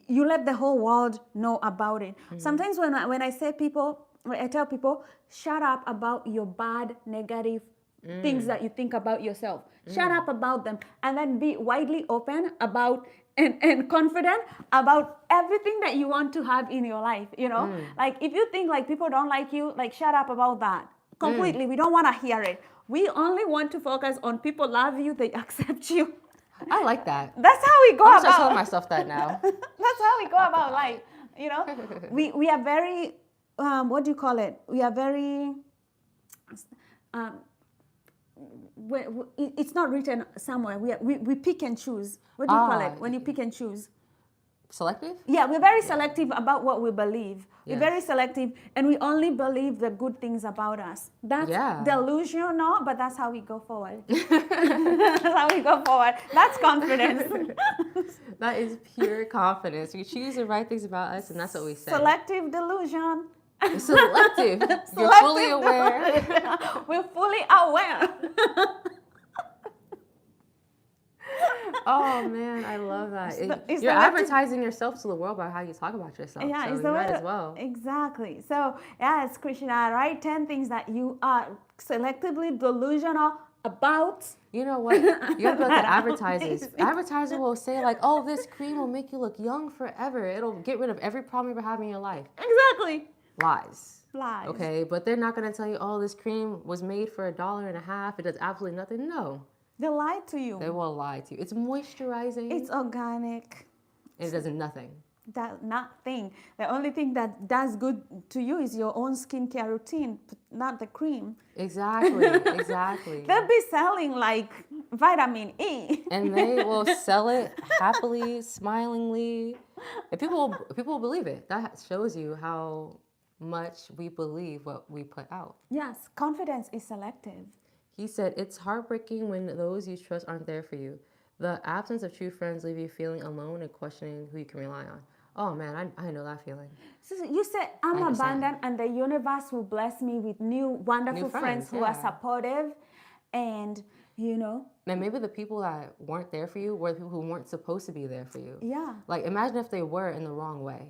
you let the whole world know about it. Sometimes when I tell people, shut up about your bad, negative things that you think about yourself. Shut up about them, and then be widely open about and confident about everything that you want to have in your life. Like if you think like people don't like you, like shut up about that completely. We don't want to hear it. We only want to focus on people love you, they accept you. I like that. That's how we go I'm just telling about. myself that now. That's how we go Talk about about life. it. We are very what do you call it? We are very um, it's not written somewhere. We pick and choose. What do you call it when you pick and choose? Selective? Yeah, we're very selective about what we believe. We're very Yes. selective, and we only believe the good things about us. That's Yeah. delusional, but that's how we go forward. That's how we go forward. That's confidence. That is pure confidence. We choose the right things about us, and that's what we say. Selective delusion. Selective. You're fully aware. We're fully aware. Oh man, I love that. It's You're the way to- advertising yourself to the world by how you talk about yourself. Yeah, So it's you the way might as well. Exactly. So, yes, Krishna, right? 10 things that you are selectively delusional about. You know what? You have to let the advertisers. Advertiser will say like, "Oh, this cream will make you look young forever. It'll get rid of every problem you ever have in your life." Exactly. Lies. Lies. Okay, but they're not going to tell you, "Oh, this cream was made for $1.50. It does absolutely nothing." No, They lie to you. they will lie to you. It's moisturizing. It's organic. It does nothing. That nothing. The only thing that does good to you is your own skincare routine, not the cream. Exactly. Exactly. They'll be selling like vitamin E. And they will sell it happily, smilingly. And people will believe it. That shows you how much we believe what we put out. Yes, confidence is selective. He said, "It's heartbreaking when those you trust aren't there for you. The absence of true friends leave you feeling alone and questioning who you can rely on." Oh man, I know that feeling. So you said I'm I understand. abundant and the universe will bless me with new wonderful New friends, who are yeah. supportive and And maybe the people that weren't there for you were the people who weren't supposed to be there for you. yeah. Like imagine if they were in the wrong way.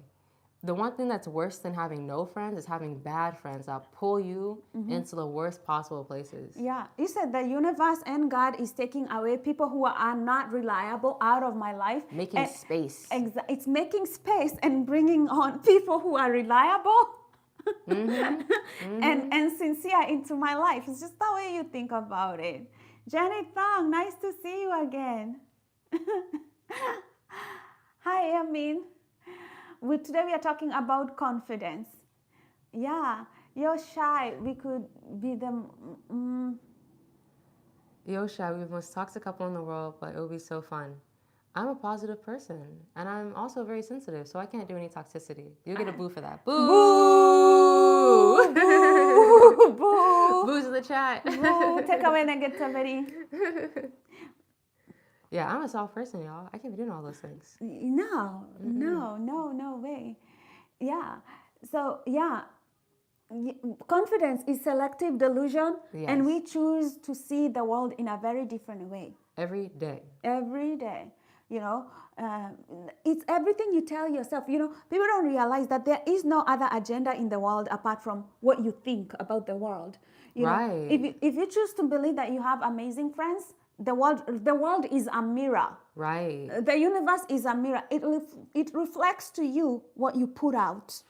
The one thing that's worse than having no friends is having bad friends that pull you into the worst possible places. Yeah, you said the universe and God is taking away people who are not reliable out of my life. Making space. It's making space and bringing on people who are reliable and sincere into my life. It's just the way you think about it. Janet Thong, nice to see you again. Hi, Amin. Today we are talking about confidence. Yeah, you're shy. We could be the Yosha, we're the most toxic couple in the world, but it would be so fun. I'm a positive person, and I'm also very sensitive, so I can't do any toxicity. You'll get a boo for that. Boo! Boo! Boo! Boo! Boo's in the chat. Boo! Take away negativity. Yeah, I'm a soft person, y'all. I can't be doing all those things. No, no way. Yeah. So, yeah. Confidence is selective delusion, and Yes. we choose to see the world in a very different way. Every day. Every day. It's everything you tell yourself. People don't realize that there is no other agenda in the world apart from what you think about the world. Right. If you choose to believe that you have amazing friends, the world is a mirror. Right. The universe is a mirror. It reflects to you what you put out.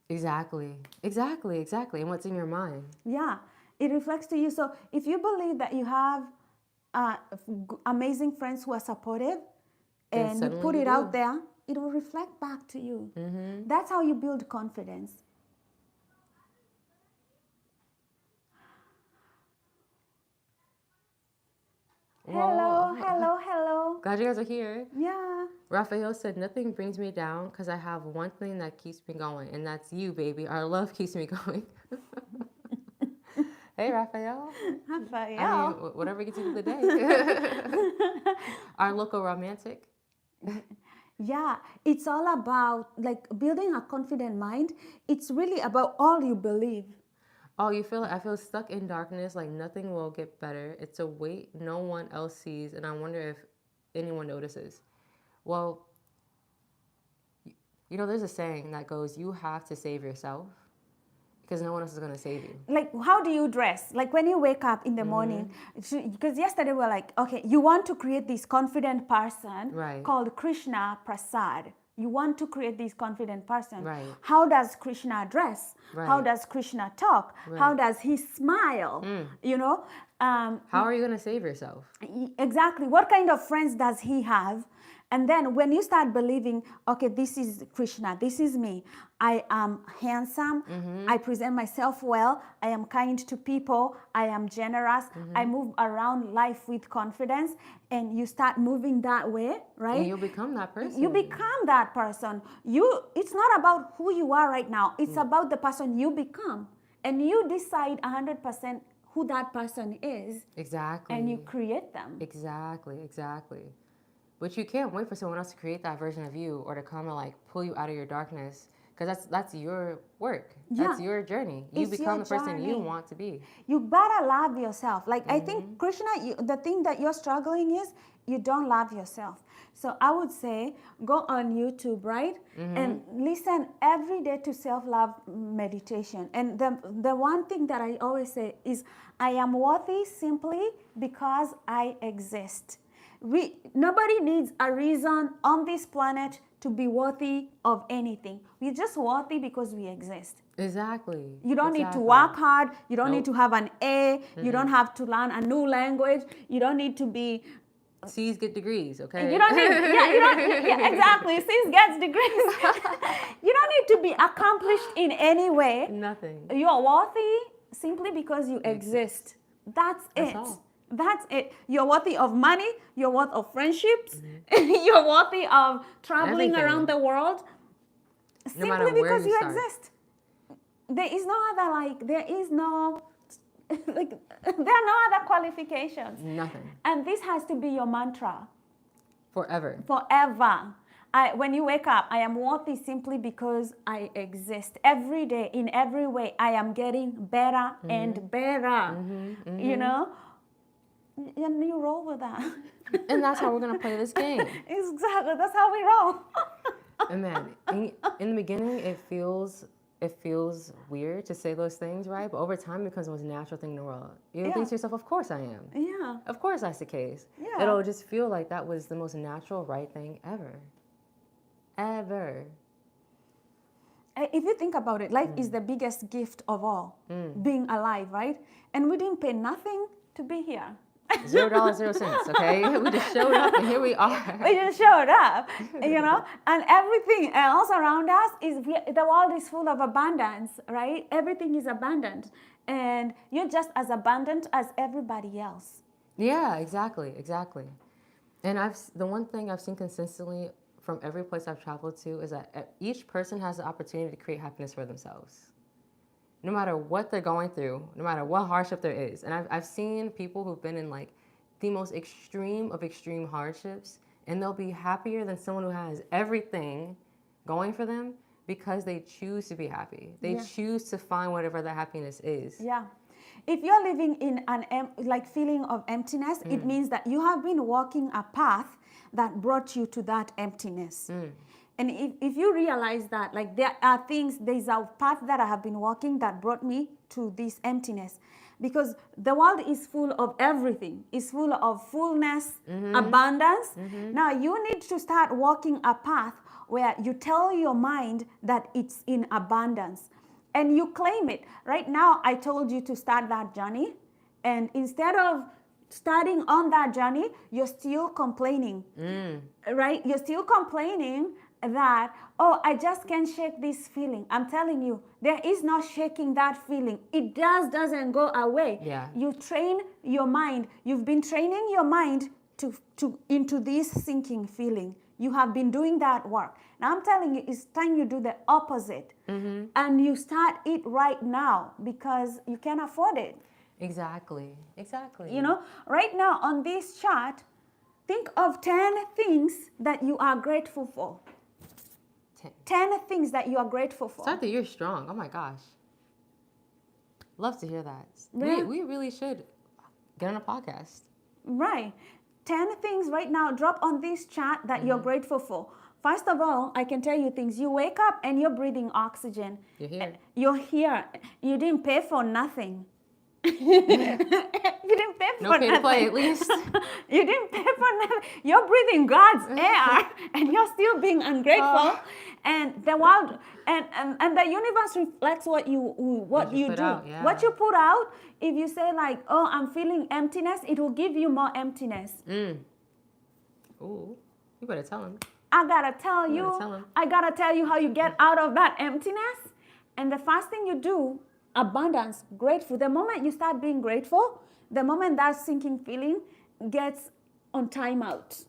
Exactly. And what's in your mind? Yeah, it reflects to you. So if you believe that you have amazing friends who are supportive, Then and you suddenly put you it do. out there, it will reflect back to you. That's how you build confidence. Hello. Glad you guys are here. Yeah. Raphael said, "Nothing brings me down because I have one thing that keeps me going, and that's you, baby. Our love keeps me going." Hey, Raphael. Raphael. I mean, whatever gets you through the day. Our local romantic. Yeah, it's all about like building a confident mind. It's really about all you believe. Oh, I feel stuck in darkness, like nothing will get better. It's a weight no one else sees, and I wonder if anyone notices. Well, You know, there's a saying that goes, you have to save yourself because no one else is going to save you. Like, how do you dress? Like, when you wake up in the morning, because yesterday we were like, okay, you want to create this confident person Right. called Krishna Prasad. You want to create this confident person. Right. How does Krishna dress? How Right. does Krishna talk? How does he smile? You know? How are you going to save yourself? Exactly. What kind of friends does he have? And then when you start believing, okay, this is Krishna, this is me. I am handsome. I present myself well. I am kind to people. I am generous. I move around life with confidence. And you start moving that way, right? And you'll become that person. You become that person. It's not about who you are right now. It's about the person you become. And you decide 100% who that person is. Exactly. And you create them. Exactly. But you can't wait for someone else to create that version of you or to come and like pull you out of your darkness, because that's your work. That's Yeah. your journey. You It's become your the person you journey. want to be. You better love yourself. Like, I think, Krishna, the thing that you're struggling is you don't love yourself. So I would say go on YouTube, right? And listen every day to self-love meditation. And the one thing that I always say is, I am worthy simply because I exist. Nobody needs a reason on this planet to be worthy of anything. We're just worthy because we exist. Exactly. You don't need to work hard. You don't need to have an A. You don't have to learn a new language. You don't need to be. C's get degrees, okay? You don't need. Yeah, exactly. C's gets degrees. You don't need to be accomplished in any way. Nothing. You're worthy simply because you exist. That's it. all. That's it. You're worthy of money. You're worthy of friendships. You're worthy of traveling Everything. around the world. No matter Simply where because you you start. exist. There is no other, like, there is no, like, there are no other qualifications. Nothing. And this has to be your mantra Forever. forever. When you wake up, I am worthy simply because I exist. Every day, in every way, I am getting better and better. You know? And you roll with that. And that's how we're going to play this game. Exactly. That's how we roll. And man, in the beginning, it feels weird to say those things, right? But over time, it becomes the most natural thing in the world. You Yeah. think to yourself, of course I am. Yeah. Of course that's the case. Yeah. It'll just feel like that was the most natural, right thing ever. Ever. If you think about it, life is the biggest gift of all, being alive, right? And we didn't pay nothing to be here. $0, 0 cents, okay? We just showed up and here we are. We just showed up, you know, and everything else around us the world is full of abundance, right? Everything is abundant, and you're just as abundant as everybody else. Yeah, exactly. And the one thing I've seen consistently from every place I've traveled to is that each person has the opportunity to create happiness for themselves. No matter what they're going through, no matter what hardship there is. And I've seen people who've been in like the most extreme of extreme hardships, and they'll be happier than someone who has everything going for them because they choose to be happy. They choose to find whatever the happiness is. Yeah. If you're living in an feeling of emptiness, it means that you have been walking a path that brought you to that emptiness. And if you realize that, like, there's a path that I have been walking that brought me to this emptiness. Because the world is full of everything. It's full of fullness, abundance. Now you need to start walking a path where you tell your mind that it's in abundance. And you claim it. Right now, I told you to start that journey. And instead of starting on that journey, you're still complaining. Right? You're still complaining that, oh, I just can't shake this feeling. I'm telling you, there is no shaking that feeling. It doesn't go away. Yeah. You train your mind. You've been training your mind into this sinking feeling. You have been doing that work. Now I'm telling you, it's time you do the opposite. And you start it right now because you can afford it. Exactly. You know, right now on this chart, think of 10 things that you are grateful for. 10 things that you are grateful for. Start the year strong. Oh my gosh. Love to hear that. Yeah. We really should get on a podcast. Right. 10 things right now, drop on this chart that you're grateful for. First of all, I can tell you things. You wake up and you're breathing oxygen. You're here. You're here. You didn't pay for nothing. You didn't pay for No pay nothing. to play, at least. You didn't pay for nothing. You're breathing God's air and you're still being ungrateful. And the world and the universe reflects what you What you put do. out, yeah. What you put out, if you say like, oh, I'm feeling emptiness, it will give you more emptiness. Ooh, you better tell him. I gotta tell You you, gotta tell 'em. I gotta tell you how you get out of that emptiness. And the first thing you do, abundance, grateful. The moment you start being grateful, the moment that sinking feeling gets on timeout.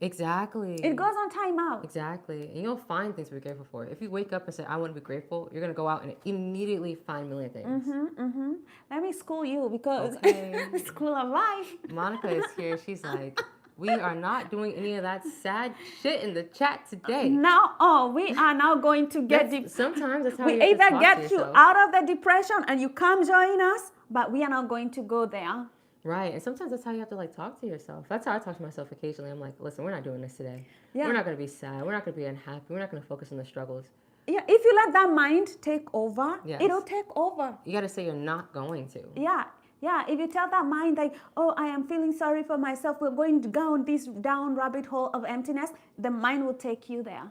Exactly. It goes on timeout. Exactly. And you'll find things to be grateful for. If you wake up and say, I want to be grateful, you're going to go out and immediately find a million things. Let me school you because Okay. school of life. Monica is here. She's like, we are not doing any of that sad shit in the chat today. Now, we are now going to get Sometimes that's how we you have to either talk get to you yourself. out of the depression and you come join us, but we are not going to go there. Right. And sometimes that's how you have to like talk to yourself. That's how I talk to myself occasionally. I'm like, listen, we're not doing this today. Yeah. We're not going to be sad. We're not going to be unhappy. We're not going to focus on the struggles. Yeah, if you let that mind take over, Yes. it'll take over. You got to say you're not going to. Yeah, if you tell that mind like, oh, I am feeling sorry for myself, we're going to go down rabbit hole of emptiness, the mind will take you there.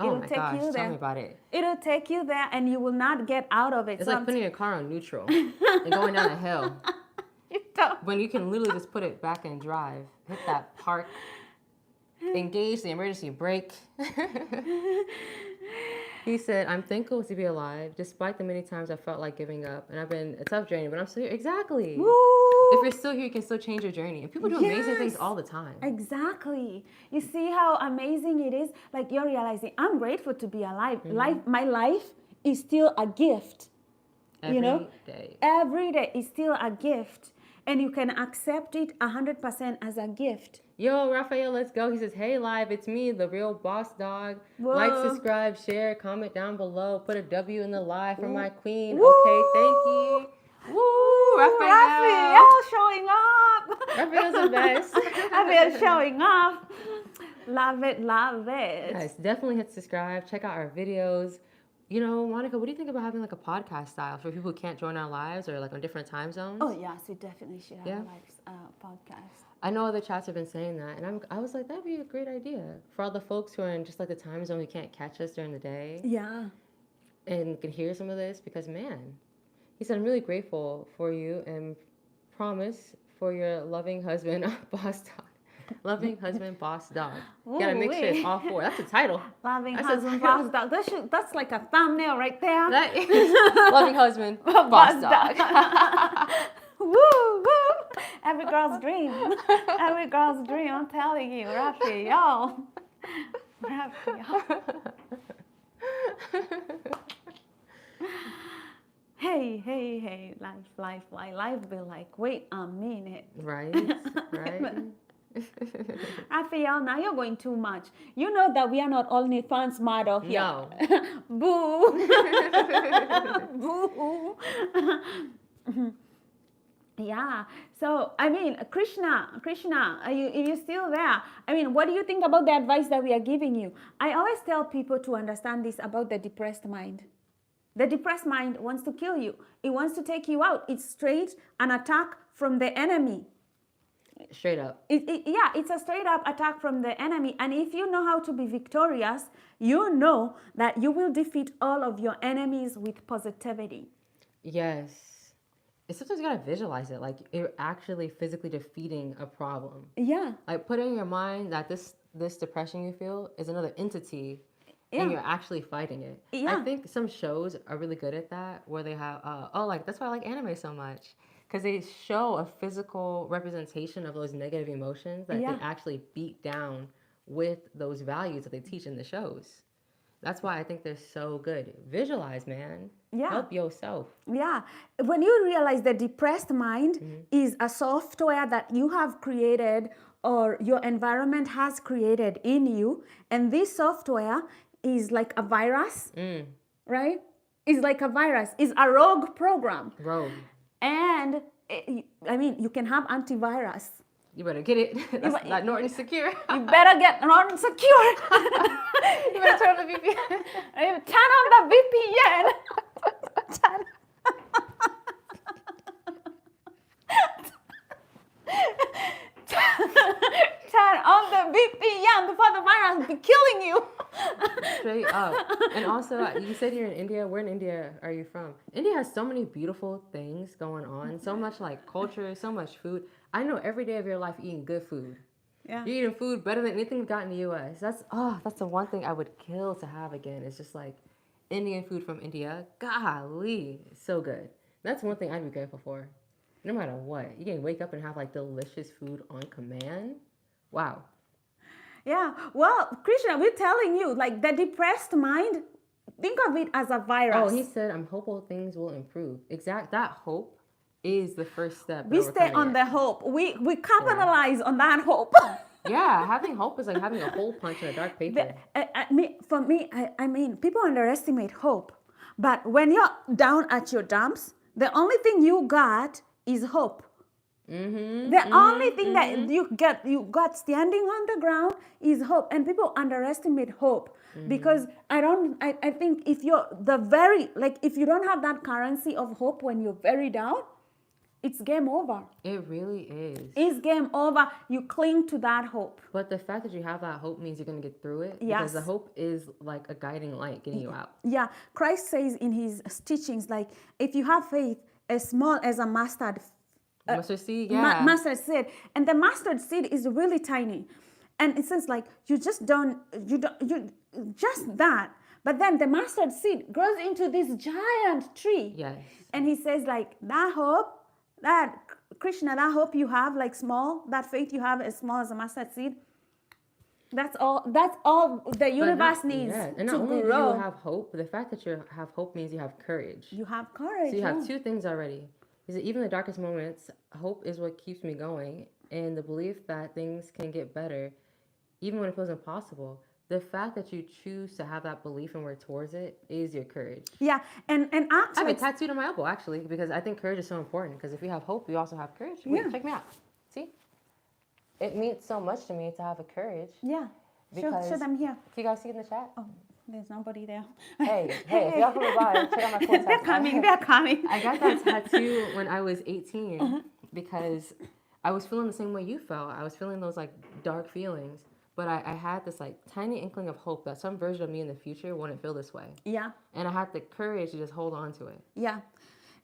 Oh It'll my take gosh, you tell there. me about it. It'll take you there and you will not get out of it. It's like putting your car on neutral and going down a hill when you can literally just put it back and drive. Hit that park, engage the emergency brake. He said, I'm thankful to be alive, despite the many times I felt like giving up. And I've been a tough journey, but I'm still here. Exactly. Woo! If you're still here, you can still change your journey. And people do amazing things Yes. all the time. Exactly. You see how amazing it is? Like you're realizing, I'm grateful to be alive. My life is still a gift. Every know, day. Every day is still a gift. And you can accept it 100% as a gift. Yo, Raphael, let's go. He says, hey, live, it's me, the real boss dog. Whoa. Like, subscribe, share, comment down below. Put a W in the live for my queen. Woo. Okay, thank you. Woo, Raphael. Raphael showing up. Raphael's the best. Raphael showing up. Love it, love it. Guys, definitely hit subscribe. Check out our videos. You know, Monica, what do you think about having like a podcast style for people who can't join our lives or like on different time zones? Oh, yes, we definitely should have Yeah. a live podcast. I know other chats have been saying that, and I was like, that'd be a great idea for all the folks who are in just like the time zone who can't catch us during the day Yeah. and can hear some of this because, man, he said, I'm really grateful for you and promise for your loving husband, boss dog. Loving husband, boss dog. You gotta make sure it's all four. That's the title. Loving That's husband, a title. boss dog. That's like a thumbnail right there. That is loving husband, boss dog. Woo, woo. Every girl's dream. Every girl's dream. I'm telling you, Raphael. Raphael. Hey. Life be like, wait a minute. Right, right. Raphael, now you're going too much. You know that we are not OnlyFans model here. No. Boo. Boo. Yeah. So, I mean, Krishna, are you still there? I mean, what do you think about the advice that we are giving you? I always tell people to understand this about the depressed mind. The depressed mind wants to kill you. It wants to take you out. It's straight an attack from the enemy. Straight up. It's a straight up attack from the enemy. And if you know how to be victorious, you know that you will defeat all of your enemies with positivity. Yes. And sometimes you gotta visualize it, like you're actually physically defeating a problem. Yeah. Like put in your mind that this depression you feel is another entity, Yeah. and you're actually fighting it. Yeah. I think some shows are really good at that, where they have like that's why I like anime so much, because they show a physical representation of those negative emotions that Yeah. they actually beat down with those values that they teach in the shows. That's why I think they're so good. Visualize, man. Yeah. Help yourself. Yeah. When you realize the depressed mind is a software that you have created or your environment has created in you, and this software is like a virus, right? It's like a virus. It's a rogue program. Rogue. And I mean, you can have antivirus. You better get it. That's, be- that Norton secure. You better get Norton secure. You better turn on the VPN. Turn on the VPN. Turn on the VPN before the virus be killing you. Straight up. And also, you said you're in India. Where in India are you from? India has so many beautiful things going on. So much like culture, so much food. I know every day of your life eating good food. Yeah. You're eating food better than anything we got in the U.S. That's the one thing I would kill to have again. It's just like Indian food from India. Golly, so good. That's one thing I'd be grateful for. No matter what, you can wake up and have like delicious food on command. Wow. Yeah. Well, Krishna, we're telling you, like the depressed mind, think of it as a virus. Oh, he said, I'm hopeful things will improve. That hope is the first step. We stay on the hope. We capitalize on that hope. Yeah, having hope is like having a hole punch in a dark paper. I mean, people underestimate hope. But when you're down at your dumps, the only thing you got is hope. The only thing that you got standing on the ground is hope. And people underestimate hope because I think if you're if you don't have that currency of hope when you're very down, it's game over. It really is. It's game over. You cling to that hope. But the fact that you have that hope means you're going to get through it. Yes. Because the hope is like a guiding light getting you out. Yeah. Christ says in his teachings, like, if you have faith as small as a mustard Mustard seed, yeah. mustard seed, and the mustard seed is really tiny, and it says like you just that, but then the mustard seed grows into this giant tree. Yes. And he says like that hope, that Krishna, that hope you have, like small, that faith you have as small as a mustard seed. That's all the universe needs and not to only grow. do you have hope, but the fact that you have hope means you have courage. You have courage. So you have two things already. He said, even in the darkest moments, hope is what keeps me going, and the belief that things can get better, even when it feels impossible. The fact that you choose to have that belief and work towards it is your courage. Yeah, and I actually, have it tattooed on my elbow, actually, because I think courage is so important. Because if you have hope, you also have courage. Wait, Yeah. check me out. See? It means so much to me to have a courage. yeah, Because show them here. Can you guys see in the chat? Oh, there's nobody there. Hey, if y'all coming by, check out my cool tattoo. They're coming. I got that tattoo when I was 18 because I was feeling the same way you felt. I was feeling those like dark feelings, but I had this like tiny inkling of hope that some version of me in the future wouldn't feel this way. Yeah, And I had the courage to just hold on to it. yeah.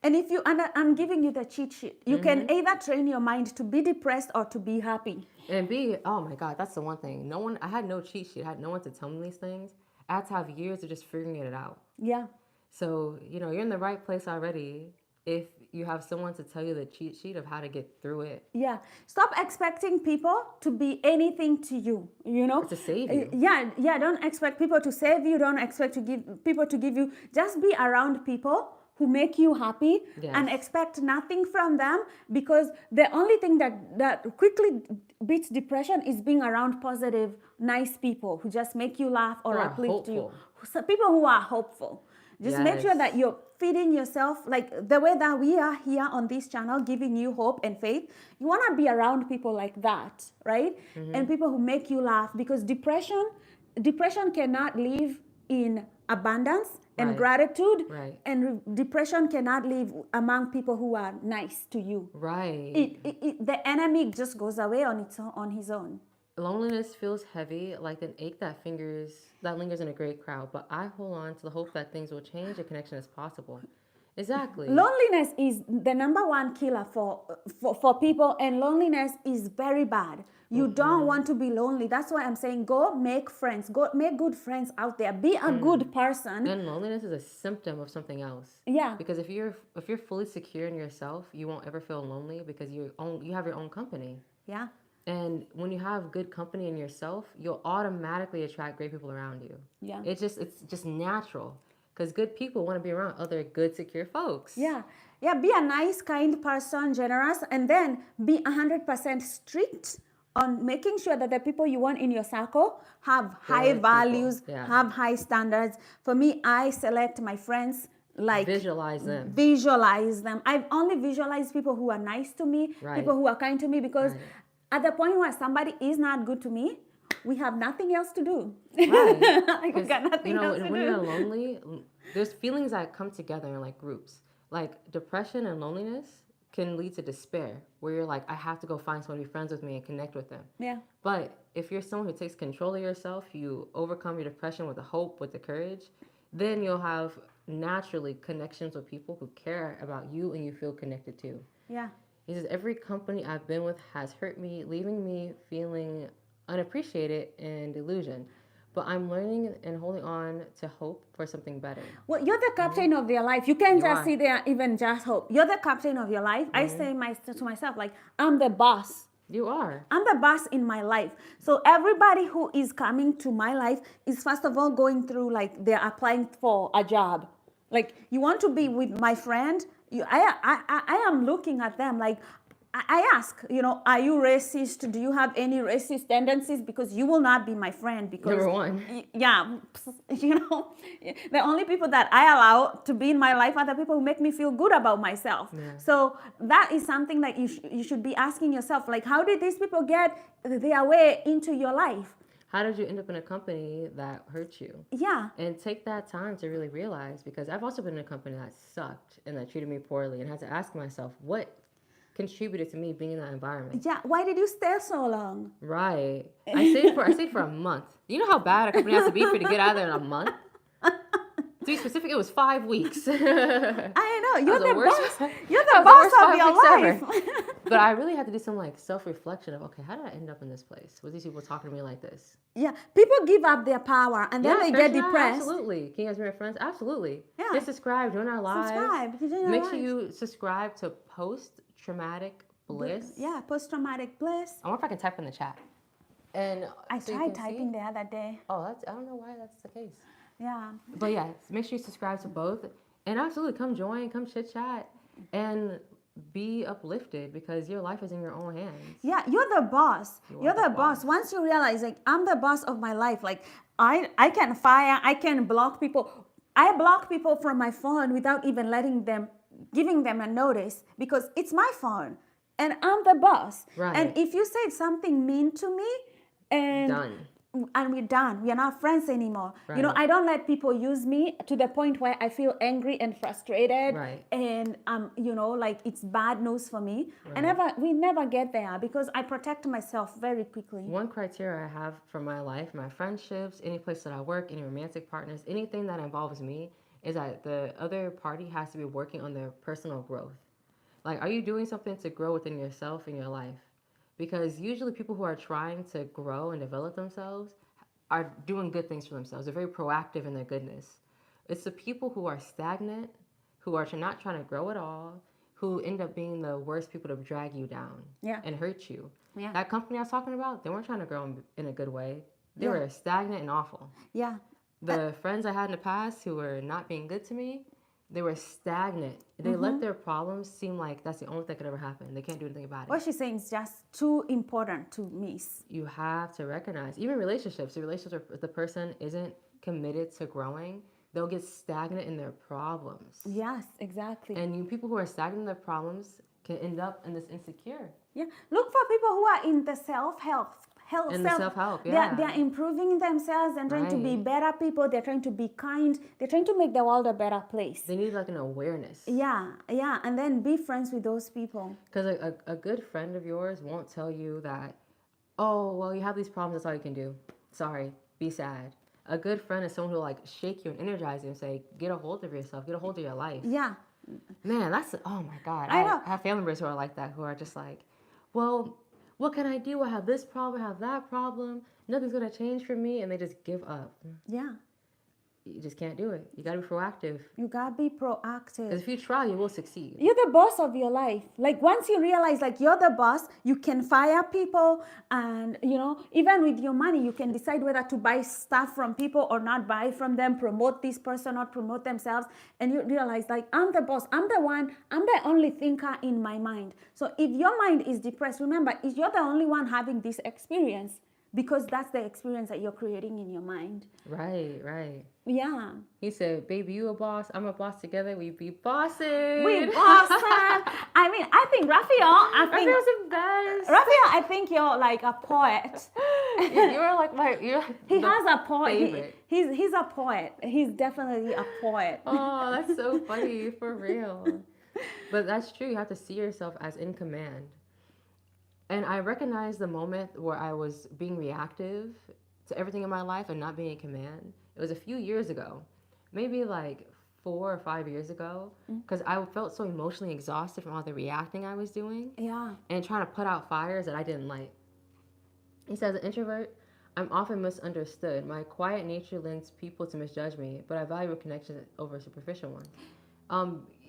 And if you, and I'm giving you the cheat sheet. You can either train your mind to be depressed or to be happy. And oh my God, that's the one thing. I had no cheat sheet. I had no one to tell me these things. I had to have years of just figuring it out. Yeah, So, you're in the right place already if you have someone to tell you the cheat sheet of how to get through it. yeah. Stop expecting people to be anything to you, To save you. Yeah, don't expect people to save you. Don't expect people to give you. Just be around people who make you happy and Yes. expect nothing from them, because the only thing that quickly beats depression is being around positive, nice people who just make you laugh or Who are uplift you. hopeful. So people who are hopeful. Just make sure Yes. that you're feeding yourself like the way that we are here on this channel, giving you hope and faith. You want to be around people like that, right? And people who make you laugh, because depression cannot live in abundance and Right. gratitude, Right. and depression cannot live among people who are nice to you. Right. The enemy just goes away on his own. Loneliness feels heavy, like an ache that lingers in a great crowd. But I hold on to the hope that things will change. A connection is possible. Exactly. Loneliness is the number one killer for people, and loneliness is very bad. You don't want to be lonely. That's why I'm saying go make friends. Go make good friends out there. Be a good person. And loneliness is a symptom of something else. Yeah. Because if you're fully secure in yourself, you won't ever feel lonely because you have your own company. Yeah. And when you have good company in yourself, you'll automatically attract great people around you. Yeah. It's just natural. Because good people want to be around other good, secure folks. Yeah. Yeah. Be a nice, kind person, generous, and then be 100% strict on making sure that the people you want in your circle have high people. values, Yeah. have high standards. For me, I select my friends like Visualize them. Visualize them. I've only visualized people who are nice to me, Right. people who are kind to me, because Right. at the point where somebody is not good to me, we have nothing else to do. Right. Like, we 'Cause, got nothing you know, else to when do. you're lonely, there's feelings that come together in like groups. Like depression and loneliness can lead to despair, where you're like, I have to go find someone to be friends with me and connect with them. Yeah. But if you're someone who takes control of yourself, you overcome your depression with the hope, with the courage, then you'll have naturally connections with people who care about you and you feel connected to. Yeah. He says, every company I've been with has hurt me, leaving me feeling unappreciated and delusion. But I'm learning and holding on to hope for something better. Well, you're the captain of your life. You can't You just are. sit there even just hope. You're the captain of your life. I say to myself, like, I'm the boss. You are. I'm the boss in my life. So everybody who is coming to my life is first of all going through, like, they're applying for a job. Like, you want to be with my friend, I am looking at them like, I ask, are you racist? Do you have any racist tendencies? Because you will not be my friend. Because Number one. yeah, the only people that I allow to be in my life are the people who make me feel good about myself. Yeah. So that is something that you should be asking yourself, like, how did these people get their way into your life? How did you end up in a company that hurt you? Yeah. And take that time to really realize, because I've also been in a company that sucked and that treated me poorly, and had to ask myself, what contributed to me being in that environment? Yeah. Why did you stay so long? Right. I stayed for a month. You know how bad a company has to be for you to get out of there in a month? To be specific, it was 5 weeks. I know. You're was the the worst- boss. You're that the was the boss worst of your 5 life. weeks But I really had to do some like self-reflection of, okay, how did I end up in this place? Was these people talking to me like this? Yeah. People give up their power and then they get Krishna, depressed. Absolutely. Can you guys be my friends? Absolutely. Yeah. Just subscribe, join our lives. Subscribe. Join our Make sure lives. you subscribe to Post-Traumatic Bliss. Yeah. Post-traumatic bliss. I wonder if I can type in the chat. And I so you tried can see- typing the other day. Oh, I don't know why that's the case. Yeah. But yeah, make sure you subscribe to both. And absolutely come join, come chit chat, and be uplifted, because your life is in your own hands. Yeah, you're the boss. You're the boss. Once you realize, like, I'm the boss of my life, like, I can fire, I can block people. I block people from my phone without even giving them a notice, because it's my phone and I'm the boss. Right. And if you said something mean to me, Done. and we're done. We are not friends anymore. Right. I don't let people use me to the point where I feel angry and frustrated. Right. And like, it's bad news for me. Right. We never get there, because I protect myself very quickly. One criteria I have for my life, my friendships, any place that I work, any romantic partners, anything that involves me, is that the other party has to be working on their personal growth. Like, are you doing something to grow within yourself and your life? Because usually people who are trying to grow and develop themselves are doing good things for themselves. They're very proactive in their goodness. It's the people who are stagnant, who are not trying to grow at all, who end up being the worst people to drag you down and hurt you. Yeah. That company I was talking about, they weren't trying to grow in a good way. They Yeah. were stagnant and awful. Yeah. The friends I had in the past who were not being good to me, they were stagnant. They let their problems seem like that's the only thing that could ever happen. They can't do anything about it. What she's saying is just too important to miss. You have to recognize, even relationships, if the person isn't committed to growing, they'll get stagnant in their problems. Yes, exactly. And people who are stagnant in their problems can end up in this insecure. Yeah. Look for people who are in the self-help. In the self-help, They're improving themselves and trying to be Right. better people. They're trying to be kind. They're trying to make the world a better place. They need like an awareness. Yeah. And then be friends with those people. Because a good friend of yours won't tell you that, oh, well, you have these problems, that's all you can do. Sorry, be sad. A good friend is someone who will like shake you and energize you and say, get a hold of yourself, get a hold of your life. Yeah. Man, oh my God. I know. I have family members who are like that, who are just like, well, what can I do? I have this problem, I have that problem. Nothing's going to change for me. And they just give up. Yeah. You just can't do it. You got to be proactive. You gotta be proactive. Because if you try, you will succeed. You're the boss of your life. Like, once you realize, like, you're the boss, you can fire people, and even with your money, you can decide whether to buy stuff from people or not buy from them, promote this person or promote themselves. And you realize, like, I'm the boss, I'm the only thinker in my mind. So if your mind is depressed, remember, you're the only one having this experience. because that's the experience that you're creating in your mind. Right, right. Yeah. He said, baby, you a boss, I'm a boss, together we be bossing. We awesome. I mean, I think Raphael, Raphael's the best. Raphael, I think you're like a poet. You're like He has a poet. favorite. He's a poet. He's definitely a poet. Oh, that's so funny, for real. But that's true. You have to see yourself as in command. And I recognized the moment where I was being reactive to everything in my life and not being in command. It was a few years ago, maybe like 4 or 5 years ago, because I felt so emotionally exhausted from all the reacting I was doing Yeah. and trying to put out fires that I didn't like. He says, an introvert, I'm often misunderstood. My quiet nature lends people to misjudge me, but I value a connection over superficial ones.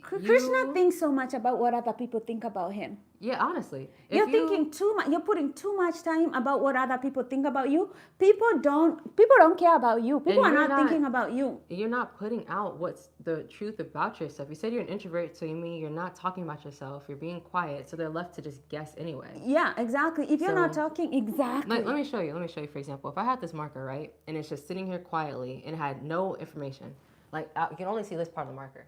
Krishna thinks so much about what other people think about him. Yeah, honestly. You're thinking too much. You're putting too much time about what other people think about you. People don't care about you. People are not thinking about you. You're not putting out what's the truth about yourself. You said you're an introvert, so you mean you're not talking about yourself. You're being quiet, so they're left to just guess anyway. Yeah, exactly. If you're not talking, exactly. Let me show you. For example, if I had this marker, right, and it's just sitting here quietly and it had no information, like you can only see this part of the marker.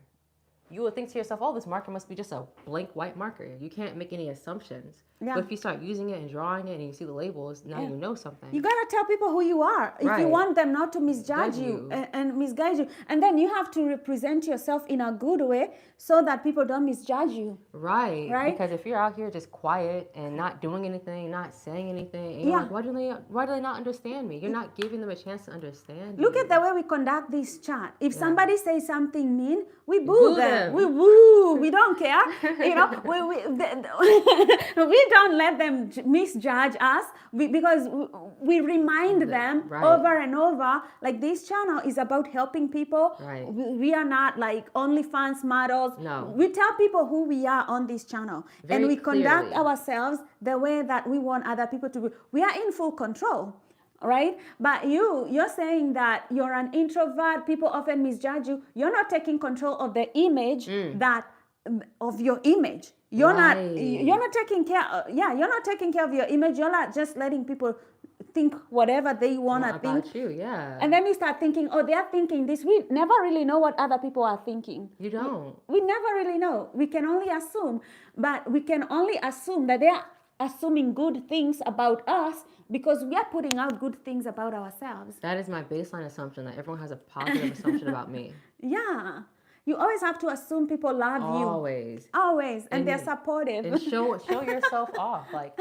You would think to yourself, oh, this marker must be just a blank white marker. You can't make any assumptions. Yeah. But if you start using it and drawing it and you see the labels, now you know something. You gotta tell people who you are if you want them not to misjudge you and misguide you. And then you have to represent yourself in a good way so that people don't misjudge you. Right. Because if you're out here just quiet and not doing anything, not saying anything, and you're like, why do they not understand me? You're not giving them a chance to understand Look you. at the way we conduct this chat. If somebody says something mean, we boo them. We woo. We don't care. You know, we don't let them misjudge us because we remind them over and over, like, this channel is about helping people. Right. We are not like OnlyFans models. No. We tell people who we are on this channel. And we conduct ourselves the way that we want other people to be. We are in full control. Right? But you're saying that you're an introvert, people often misjudge you. You're not taking control of the image of your image. You're not taking care you're not taking care of your image. You're not just letting people think whatever they want to think about you. And then you start thinking, oh, they're thinking this. We never really know what other people are thinking. You don't. We never really know. We can only assume, but we can only assume that they're assuming good things about us because we are putting out good things about ourselves. That is my baseline assumption, that everyone has a positive assumption about me. Yeah. You always have to assume people love you. Always. And they're supportive. And show yourself off. Like,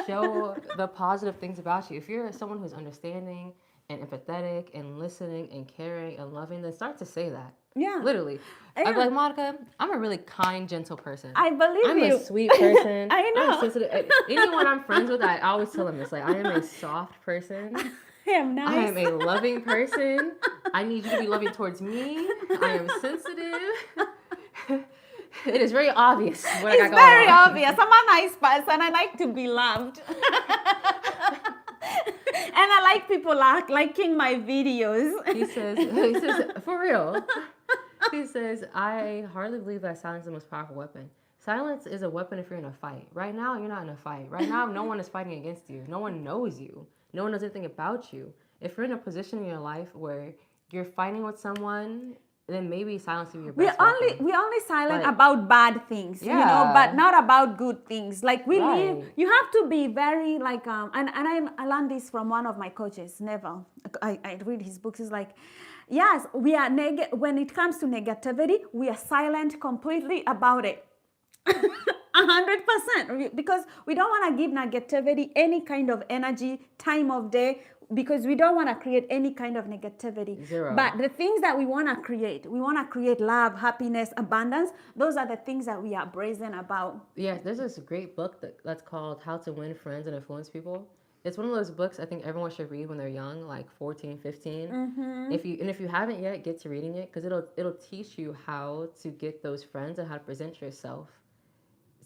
show the positive things about you. If you're someone who's understanding and empathetic and listening and caring and loving, then start to say that. Yeah. Literally. Yeah. I'm like, Monica, I'm a really kind, gentle person. I believe I'm you. a sweet person. I know. I'm sensitive. Anyone I'm friends with, I always tell them this. Like, I am a soft person. I am nice. I am a loving person. I need you to be loving towards me. I am sensitive. It is very obvious what I got going on. It's very obvious. I'm a nice person. I like to be loved. And I like people liking my videos. He says, for real. He says, I hardly believe that silence is the most powerful weapon. Silence is a weapon if you're in a fight. Right now, you're not in a fight. Right now, no one is fighting against you. No one knows you. No one knows anything about you. If you're in a position in your life where you're fighting with someone, then maybe silence will be your best weapon. We're only silent about bad things, you know, but not about good things. Like, you have to be very like, and I learned this from one of my coaches, Neville. I read his books. He's like, yes, we are when it comes to negativity, we are silent completely about it. 100%, because we don't want to give negativity any kind of energy, time of day, because we don't want to create any kind of negativity. Zero. But the things that we want to create love, happiness, abundance. Those are the things that we are brazen about. Yeah, there's this great book that's called How to Win Friends and Influence People. It's one of those books I think everyone should read when they're young, like 14, 15. Mm-hmm. If you haven't yet, get to reading it, because it'll teach you how to get those friends and how to present yourself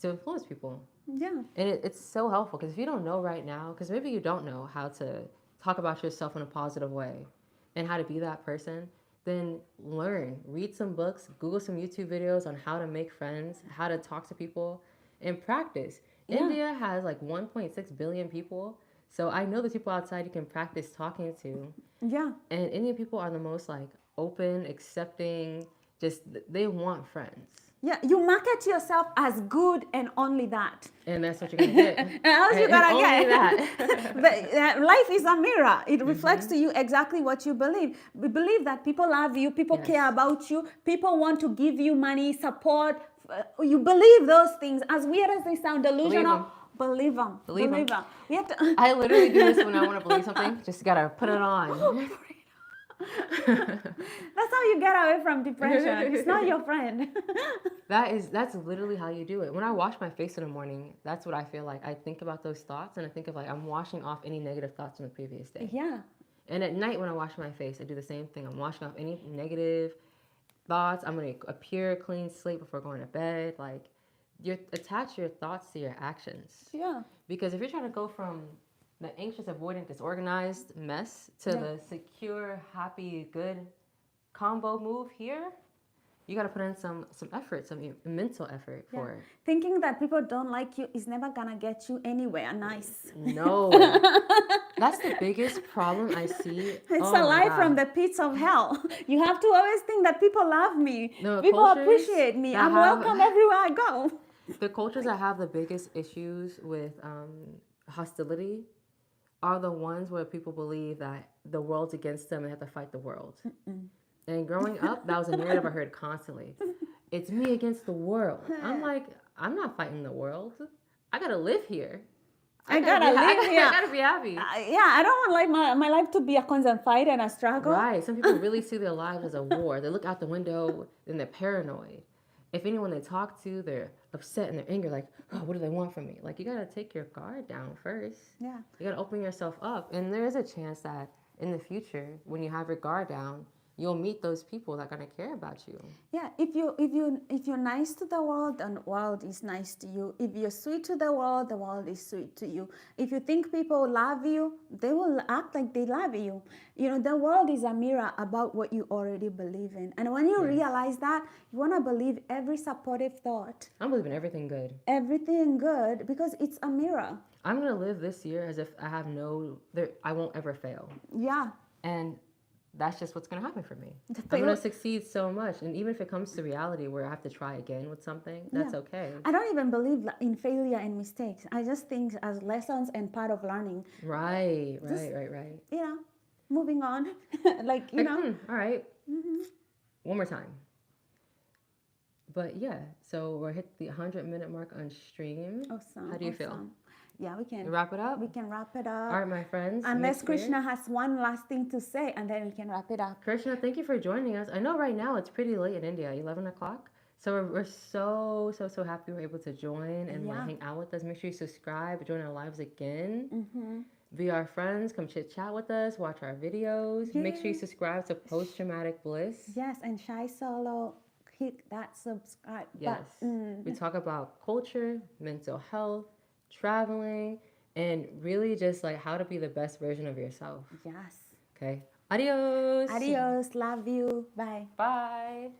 to influence people. Yeah. And it's so helpful, because if you don't know right now, because maybe you don't know how to talk about yourself in a positive way and how to be that person, then read some books, Google some YouTube videos on how to make friends, how to talk to people, and practice. Yeah. India has like 1.6 billion people. So I know the people outside you can practice talking to. Yeah. And Indian people are the most like open, accepting, just they want friends. Yeah, you market yourself as good and only that. And that's what you're gonna get. And else you're And gonna only get. that. But life is a mirror. It reflects to you exactly what you believe. We believe that people love you, people care Yes. about you, people want to give you money, support. You believe those things, as weird as they sound, delusional. Believe them. Believe 'em. Believe them. We have to. I literally do this when I want to believe something. Just gotta put it on. That's how you get away from depression. It's not your friend. That's literally how you do it. When I wash my face in the morning, that's what I feel like. I think about those thoughts and I think of like I'm washing off any negative thoughts from the previous day. Yeah. And at night when I wash my face, I do the same thing. I'm washing off any negative thoughts. I'm gonna appear clean slate before going to bed. Like you attach your thoughts to your actions. Yeah. Because if you're trying to go from the anxious, avoidant, disorganized mess to the secure, happy, good combo move here, you got to put in some effort, some mental effort for it. Thinking that people don't like you is never gonna get you anywhere nice. No. That's the biggest problem I see. It's Oh a my lie God. from the pits of hell. You have to always think that people love me. No, People cultures appreciate me. that I'm have- welcome everywhere I go. The cultures that have the biggest issues with hostility are the ones where people believe that the world's against them and they have to fight the world. And growing up, that was a narrative I heard constantly. It's me against the world. I'm like, I'm not fighting the world. I gotta live here. I gotta live here. I gotta be happy. I don't want like my life to be a constant fight and a struggle. Right. Some people really see their lives as a war. They look out the window and they're paranoid. If anyone they talk to, they're upset and they're angry, like, oh, what do they want from me? Like, you gotta take your guard down first. Yeah. You gotta open yourself up. And there is a chance that in the future, when you have your guard down, you'll meet those people that are gonna care about you. Yeah, if you're nice to the world, then the world is nice to you. If you're sweet to the world is sweet to you. If you think people love you, they will act like they love you. You know, the world is a mirror about what you already believe in. And when you realize that, you wanna believe every supportive thought, I'm believing everything good. everything good, because it's a mirror. I'm gonna live this year as if I have I won't ever fail. Yeah. And that's just what's going to happen for me. The I'm going fail- to succeed so much. And even if it comes to reality where I have to try again with something, that's Yeah. okay. I don't even believe in failure and mistakes. I just think as lessons and part of learning. Right. You know, moving on. like, you Like, know. all right. One more time. But yeah, so we're hit the 100-minute mark on stream. Awesome. How do you feel? awesome. Yeah, we can Wrap it up? We can wrap it up. All right, my friends. Unless Miss Krishna has one last thing to say, and then we can wrap it up. Krishna, thank you for joining us. I know right now it's pretty late in India, 11 o'clock. So we're so happy we're able to join and like, hang out with us. Make sure you subscribe, join our lives again. Be our friends, come chit chat with us, watch our videos. Make sure you subscribe to Post Traumatic Bliss. Yes, and Shy Solo, hit that subscribe Yes. button. We talk about culture, mental health, traveling, and really just like how to be the best version of yourself. Yes. Okay. Adios. Adios. Love you. Bye. Bye.